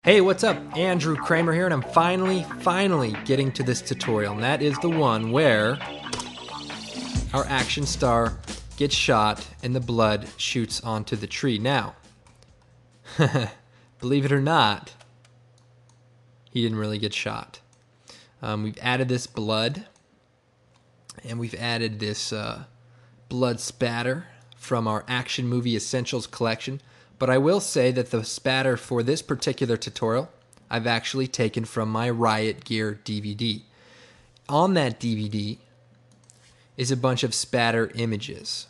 Hey, what's up? Andrew Kramer here, and I'm finally getting to this tutorial, and that is the one where our action star gets shot and the blood shoots onto the tree. Now, believe it or not, he didn't really get shot. We've added this blood, and we've added this blood spatter from our Action Movie Essentials collection. But I will say that the spatter for this particular tutorial, I've actually taken from my Riot Gear DVD. On that DVD is a bunch of spatter images.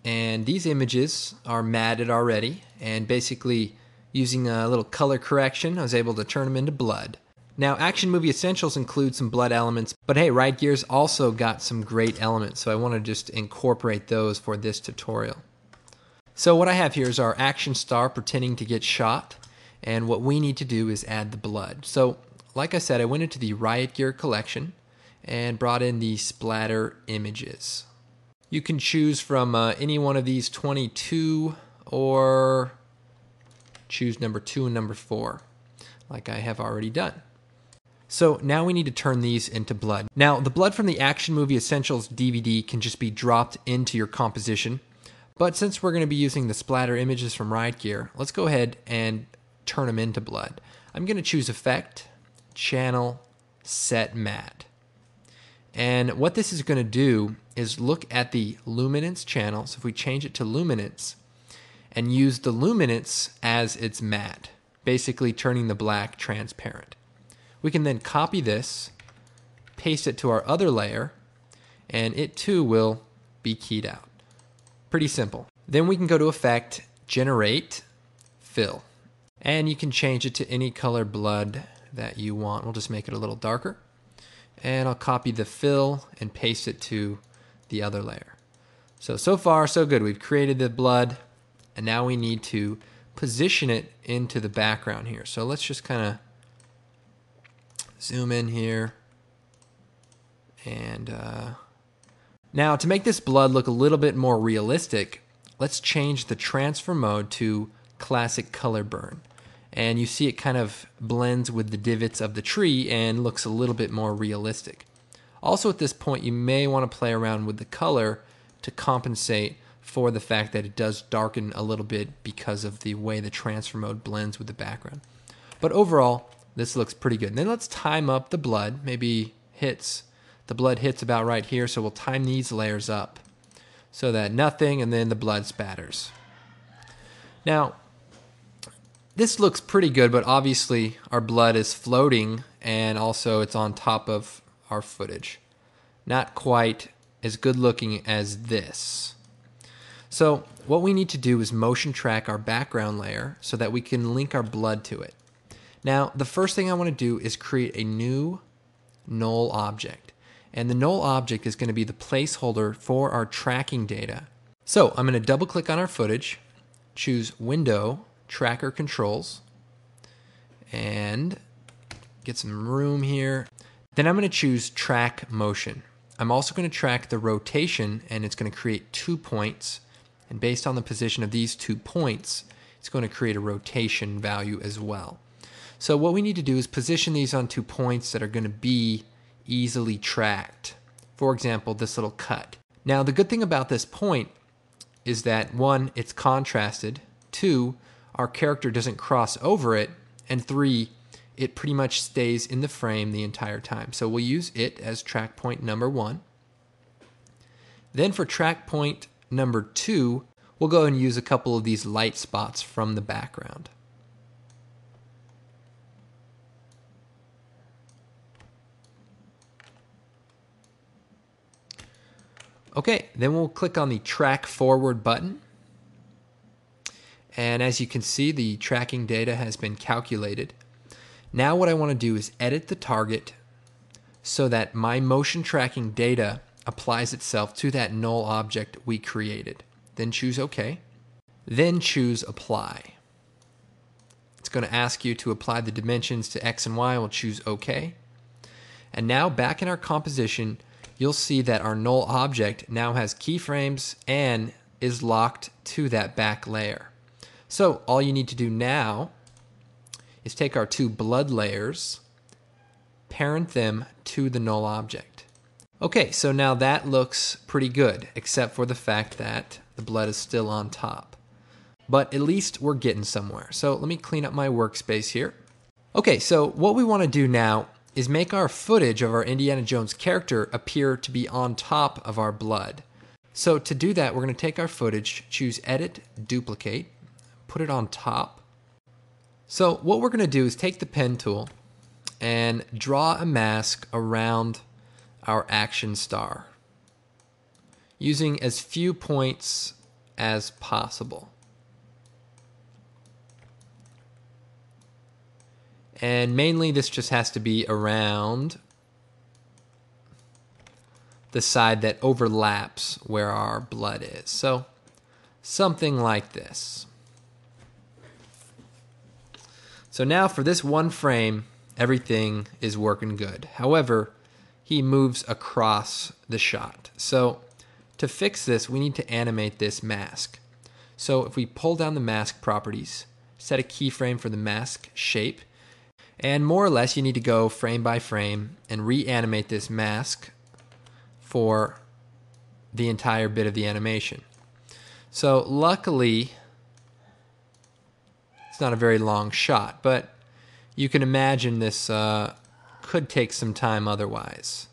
And these images are matted already, and basically using a little color correction, I was able to turn them into blood. Now, Action Movie Essentials include some blood elements, but hey, Riot Gear's also got some great elements, so I want to just incorporate those for this tutorial. So what I have here is our action star pretending to get shot, and what we need to do is add the blood. So, like I said, I went into the Riot Gear collection and brought in the splatter images. You can choose from any one of these 22 or choose number 2 and number 4, like I have already done. So now we need to turn these into blood. Now, the blood from the Action Movie Essentials DVD can just be dropped into your composition. But since we're going to be using the splatter images from Riot Gear, let's go ahead and turn them into blood. I'm going to choose Effect, Channel, Set Matte. And what this is going to do is look at the luminance channel. So if we change it to luminance and use the luminance as its matte, basically turning the black transparent. We can then copy this, paste it to our other layer, and it too will be keyed out. Pretty simple. Then we can go to Effect, Generate, Fill. And you can change it to any color blood that you want. We'll just make it a little darker. And I'll copy the fill and paste it to the other layer. So far, so good. We've created the blood, and now we need to position it into the background here. So let's just kind of zoom in here. And now, to make this blood look a little bit more realistic, let's change the transfer mode to classic color burn. And you see it kind of blends with the divots of the tree and looks a little bit more realistic. Also at this point, you may want to play around with the color to compensate for the fact that it does darken a little bit because of the way the transfer mode blends with the background. But overall, this looks pretty good. And then let's time up the blood, maybe hits. The blood hits about right here, so we'll time these layers up so that nothing, and then the blood spatters. Now, this looks pretty good, but obviously our blood is floating, and also it's on top of our footage. Not quite as good looking as this. So what we need to do is motion track our background layer so that we can link our blood to it. Now, the first thing I want to do is create a new null object. And the null object is going to be the placeholder for our tracking data. So I'm going to double click on our footage, choose Window, Tracker Controls, and get some room here. Then I'm going to choose Track Motion. I'm also going to track the rotation, and it's going to create 2 points. And based on the position of these 2 points, it's going to create a rotation value as well. So what we need to do is position these on 2 points that are going to be easily tracked. For example, this little cut. Now, the good thing about this point is that 1, it's contrasted, 2, our character doesn't cross over it, and 3, it pretty much stays in the frame the entire time. So we'll use it as track point number 1. Then for track point number 2, we'll go and use a couple of these light spots from the background. Okay, then we'll click on the Track Forward button. And as you can see, the tracking data has been calculated. Now what I want to do is edit the target so that my motion tracking data applies itself to that null object we created. Then choose OK. Then choose Apply. It's going to ask you to apply the dimensions to X and Y. We'll choose OK. And now back in our composition, you'll see that our null object now has keyframes and is locked to that back layer. So all you need to do now is take our two blood layers, parent them to the null object. Okay, so now that looks pretty good, except for the fact that the blood is still on top. But at least we're getting somewhere. So let me clean up my workspace here. Okay, so what we want to do now is make our footage of our Indiana Jones character appear to be on top of our blood. So to do that, we're going to take our footage, choose Edit, Duplicate, put it on top. So what we're going to do is take the pen tool and draw a mask around our action star, using as few points as possible. And mainly this just has to be around the side that overlaps where our blood is. So something like this. So now for this one frame, everything is working good. However, he moves across the shot. So to fix this, we need to animate this mask. So if we pull down the mask properties, set a keyframe for the mask shape, and more or less you need to go frame by frame and reanimate this mask for the entire bit of the animation. So luckily, it's not a very long shot, but you can imagine this could take some time otherwise.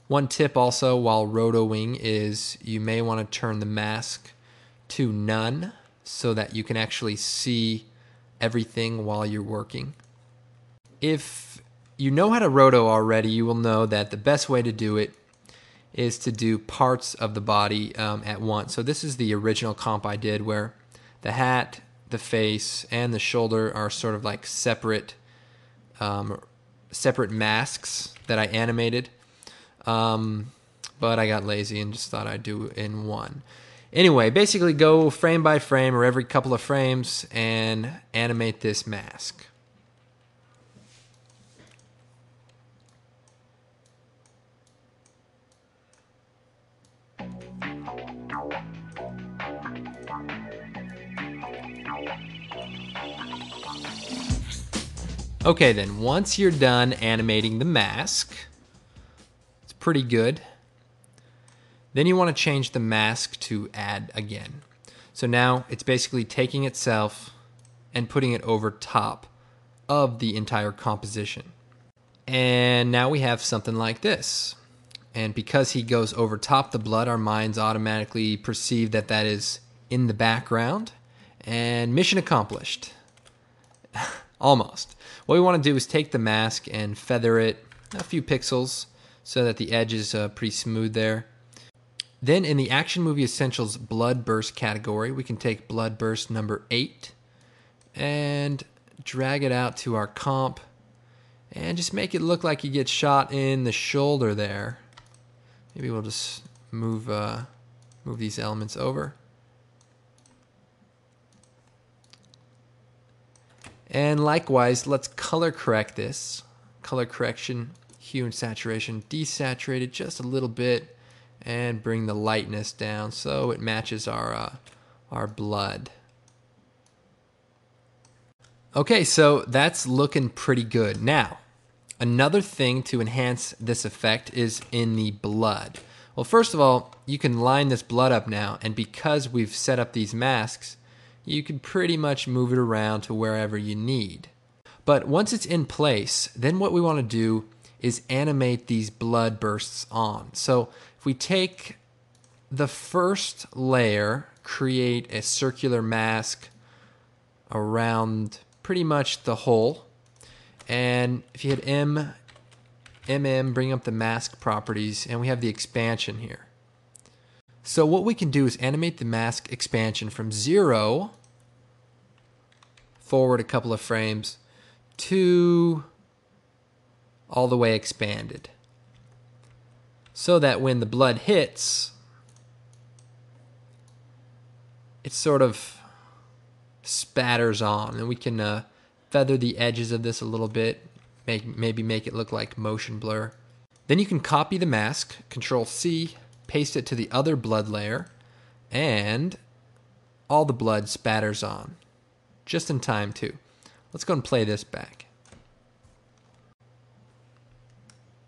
One tip also while rotoing is you may want to turn the mask to none so that you can actually see everything while you're working. If you know how to roto already, you will know that the best way to do it is to do parts of the body at once. So this is the original comp I did where the hat, the face, and the shoulder are sort of like separate masks that I animated. But I got lazy and just thought I'd do it in one. Anyway, basically go frame by frame or every couple of frames and animate this mask. Okay then, once you're done animating the mask, it's pretty good. Then you want to change the mask to add again. So now it's basically taking itself and putting it over top of the entire composition. And now we have something like this. And because he goes over top the blood, our minds automatically perceive that that is in the background. And mission accomplished. Almost. What we want to do is take the mask and feather it a few pixels so that the edge is pretty smooth there. Then in the Action Movie Essentials Blood Burst category, we can take Blood Burst number 8 and drag it out to our comp and just make it look like he gets shot in the shoulder there. Maybe we'll just move these elements over. And likewise, let's color correct this. Color correction, hue and saturation, desaturate it just a little bit, and bring the lightness down so it matches our blood. Okay, so that's looking pretty good. Now, another thing to enhance this effect is in the blood. Well, first of all, you can line this blood up now, and because we've set up these masks, you can pretty much move it around to wherever you need. But once it's in place, then what we want to do is animate these blood bursts on. So if we take the first layer, create a circular mask around pretty much the whole, and if you hit MM, bring up the mask properties, and we have the expansion here. So what we can do is animate the mask expansion from 0 forward a couple of frames to all the way expanded. So that when the blood hits, it sort of spatters on, and we can feather the edges of this a little bit, maybe make it look like motion blur. Then you can copy the mask, Control C, paste it to the other blood layer, and all the blood spatters on. Just in time, too. Let's go and play this back.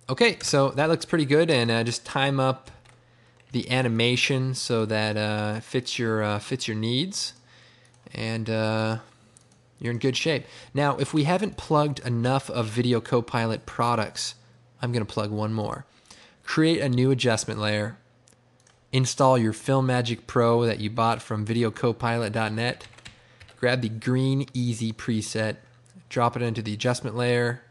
Okay, so that looks pretty good, and just time up the animation so that fits your needs, and you're in good shape. Now, if we haven't plugged enough of Video Copilot products, I'm going to plug one more. Create a new adjustment layer. Install your Filmmagic Pro that you bought from videocopilot.net. Grab the Green Easy preset, drop it into the adjustment layer.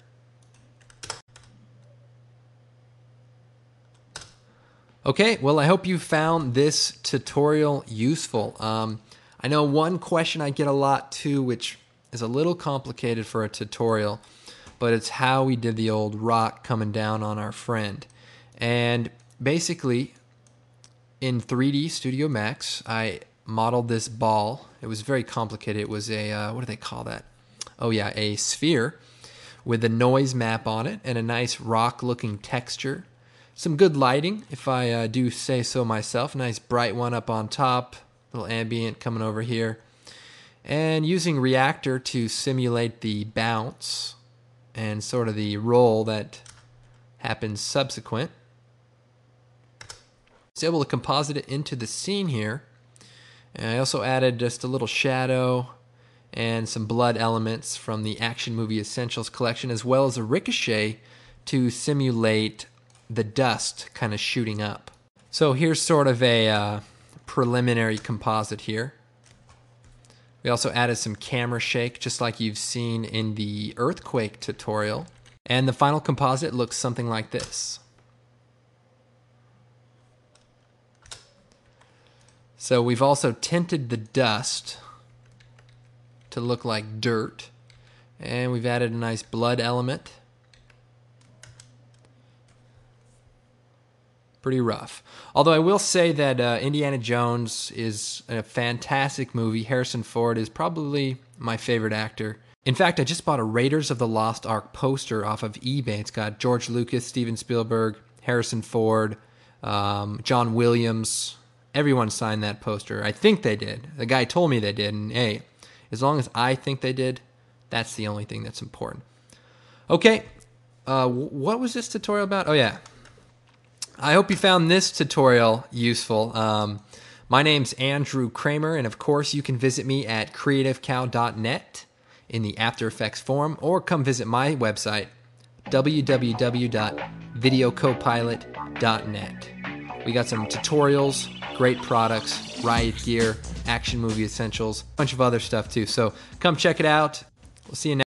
Okay, well, I hope you found this tutorial useful. I know one question I get a lot too, which is a little complicated for a tutorial, but it's how we did the old rock coming down on our friend. And basically, in 3D Studio Max, I modeled this ball. It was very complicated. It was a, what do they call that? Oh yeah, a sphere with a noise map on it and a nice rock-looking texture. Some good lighting, if I do say so myself. Nice bright one up on top, little ambient coming over here. And using Reactor to simulate the bounce and sort of the roll that happens subsequent. Was able to composite it into the scene here. And I also added just a little shadow and some blood elements from the Action Movie Essentials collection, as well as a ricochet to simulate the dust kind of shooting up. So here's sort of a preliminary composite here. We also added some camera shake, just like you've seen in the earthquake tutorial. And the final composite looks something like this. So we've also tinted the dust to look like dirt. And we've added a nice blood element. Pretty rough. Although I will say that Indiana Jones is a fantastic movie. Harrison Ford is probably my favorite actor. In fact, I just bought a Raiders of the Lost Ark poster off of eBay. It's got George Lucas, Steven Spielberg, Harrison Ford, John Williams. Everyone signed that poster. I think they did. The guy told me they did. And hey, as long as I think they did, that's the only thing that's important. Okay, what was this tutorial about? Oh yeah. I hope you found this tutorial useful. My name's Andrew Kramer, and of course you can visit me at creativecow.net in the After Effects forum, or come visit my website, www.videocopilot.net. We got some tutorials, great products, riot gear, Action Movie Essentials, a bunch of other stuff too. So come check it out. We'll see you next time.